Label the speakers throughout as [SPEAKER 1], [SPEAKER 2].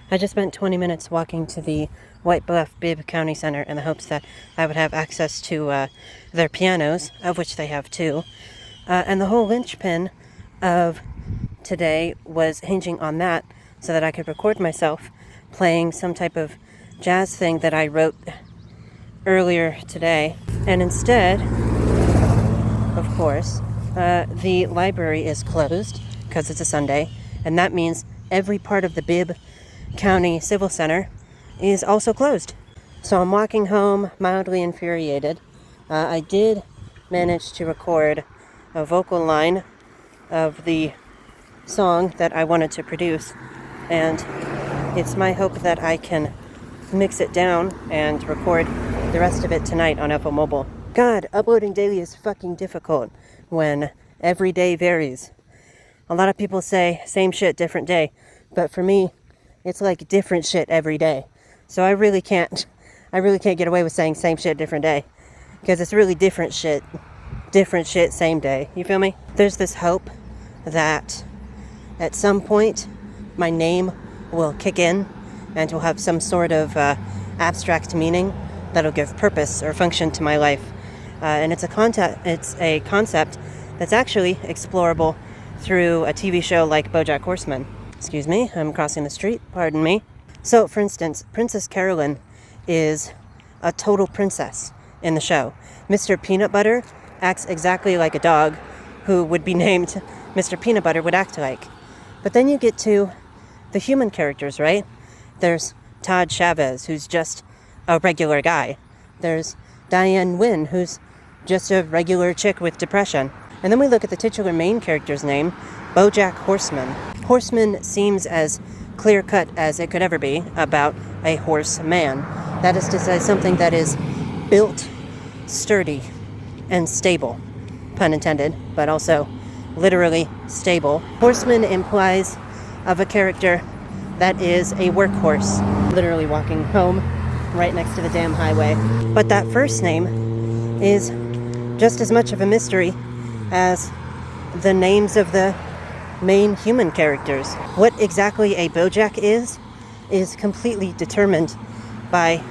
[SPEAKER 1] I just spent 20 minutes walking to the White Bluff Bibb County Center in the hopes that I would have access to their pianos, of which they have two. And the whole linchpin of today was hinging on that so that I could record myself playing some type of jazz thing that I wrote earlier today. And instead, of course, the library is closed because it's a Sunday, and that means every part of the Bibb County Civil Center is also closed. So I'm walking home mildly infuriated. I did manage to record a vocal line of the song that I wanted to produce, and it's my hope that I can mix it down and record the rest of it tonight on Apple Mobile. God, uploading daily is fucking difficult when every day varies. A lot of people say same shit, different day, but for me, it's like different shit every day. So I really can't get away with saying same shit, different day, because it's really different shit, same day. You feel me? There's this hope that at some point my name will kick in and will have some sort of abstract meaning that'll give purpose or function to my life. And it's a concept that's actually explorable through a TV show like BoJack Horseman. Excuse me, I'm crossing the street, pardon me. So, for instance, Princess Carolyn is a total princess in the show. Mr. Peanut Butter acts exactly like a dog who would be named Mr. Peanut Butter would act like. But then you get to the human characters, right? There's Todd Chavez, who's just a regular guy. There's Diane Wynn, who's just a regular chick with depression. And then we look at the titular main character's name, bojack Horseman. Horseman seems as clear-cut as it could ever be about a horseman. That is to say, something that is built, sturdy, and stable. Pun intended, but also literally stable. Horseman implies of a character that is a workhorse, literally walking home right next to the damn highway. But that first name is just as much of a mystery as the names of the main human characters. What exactly a bojack is completely determined by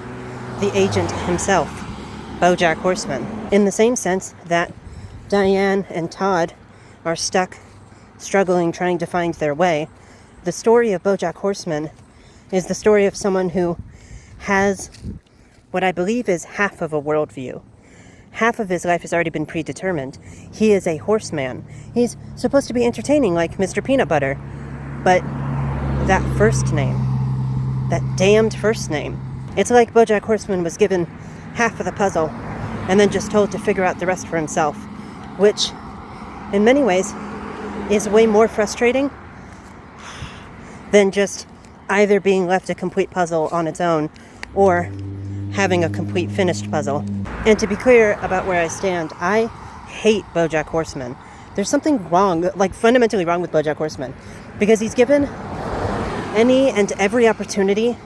[SPEAKER 1] the agent himself, bojack Horseman. In the same sense that Diane and Todd are stuck, struggling, trying to find their way, the story of bojack Horseman is the story of someone who has what I believe is half of a worldview. Half of his life has already been predetermined. He is a horseman. He's supposed to be entertaining like Mr. Peanut Butter. But that first name, that damned first name, it's like bojack Horseman was given half of the puzzle and then just told to figure out the rest for himself, which in many ways is way more frustrating than just either being left a complete puzzle on its own or having a complete finished puzzle. And to be clear about where I stand, I hate bojack Horseman. There's something wrong, like fundamentally wrong with bojack Horseman, because he's given any and every opportunity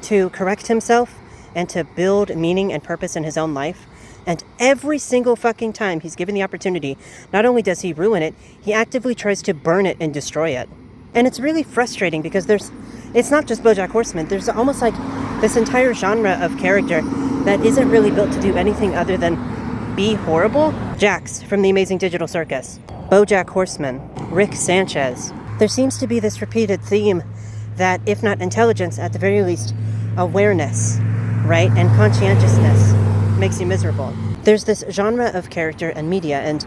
[SPEAKER 1] to correct himself and to build meaning and purpose in his own life. And every single fucking time he's given the opportunity, not only does he ruin it, he actively tries to burn it and destroy it. And it's really frustrating because it's not just bojack Horseman. There's almost like this entire genre of character that isn't really built to do anything other than be horrible. Jax from the Amazing Digital Circus, bojack Horseman, Rick Sanchez. There seems to be this repeated theme that, if not intelligence, at the very least, awareness, right, and conscientiousness makes you miserable. There's this genre of character and media, and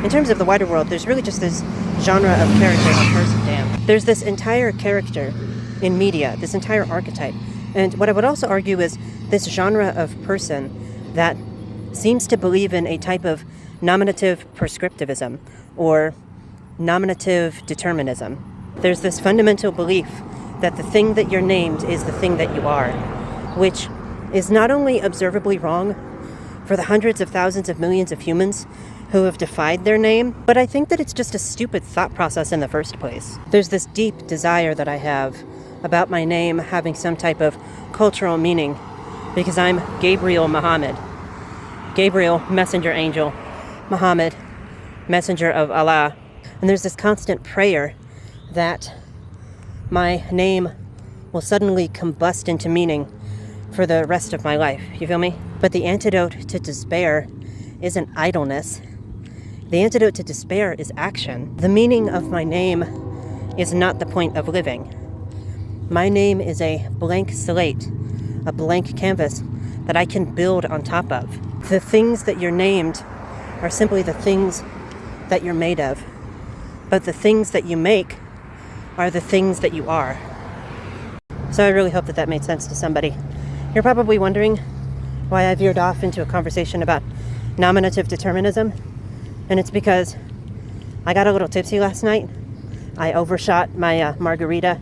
[SPEAKER 1] in terms of the wider world, there's really just this genre of character and person. Damn. There's this entire character in media, this entire archetype. And what I would also argue is this genre of person that seems to believe in a type of nominative prescriptivism or nominative determinism. There's this fundamental belief that the thing that you're named is the thing that you are, which is not only observably wrong for the hundreds of thousands of millions of humans who have defied their name, but I think that it's just a stupid thought process in the first place. There's this deep desire that I have about my name having some type of cultural meaning, because I'm Gabriel Muhammad. Gabriel, messenger angel. Muhammad, messenger of Allah. And there's this constant prayer that my name will suddenly combust into meaning for the rest of my life. You feel me? But the antidote to despair isn't idleness. The antidote to despair is action. The meaning of my name is not the point of living. My name is a blank slate, a blank canvas that I can build on top of. The things that you're named are simply the things that you're made of. But the things that you make are the things that you are. So I really hope that made sense to somebody. You're probably wondering why I veered off into a conversation about nominative determinism. And it's because I got a little tipsy last night. I overshot my margarita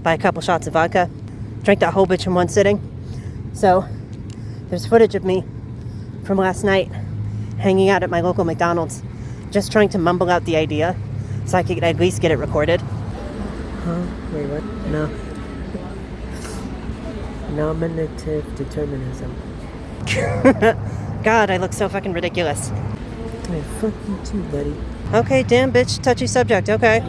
[SPEAKER 1] by a couple shots of vodka. Drank that whole bitch in one sitting. So there's footage of me from last night hanging out at my local McDonald's, just trying to mumble out the idea so I could at least get it recorded.
[SPEAKER 2] Huh? Wait, what? No. Nominative determinism.
[SPEAKER 1] God, I look so fucking ridiculous.
[SPEAKER 2] Hey, fuck you too, buddy.
[SPEAKER 1] Okay, damn bitch, touchy subject, okay.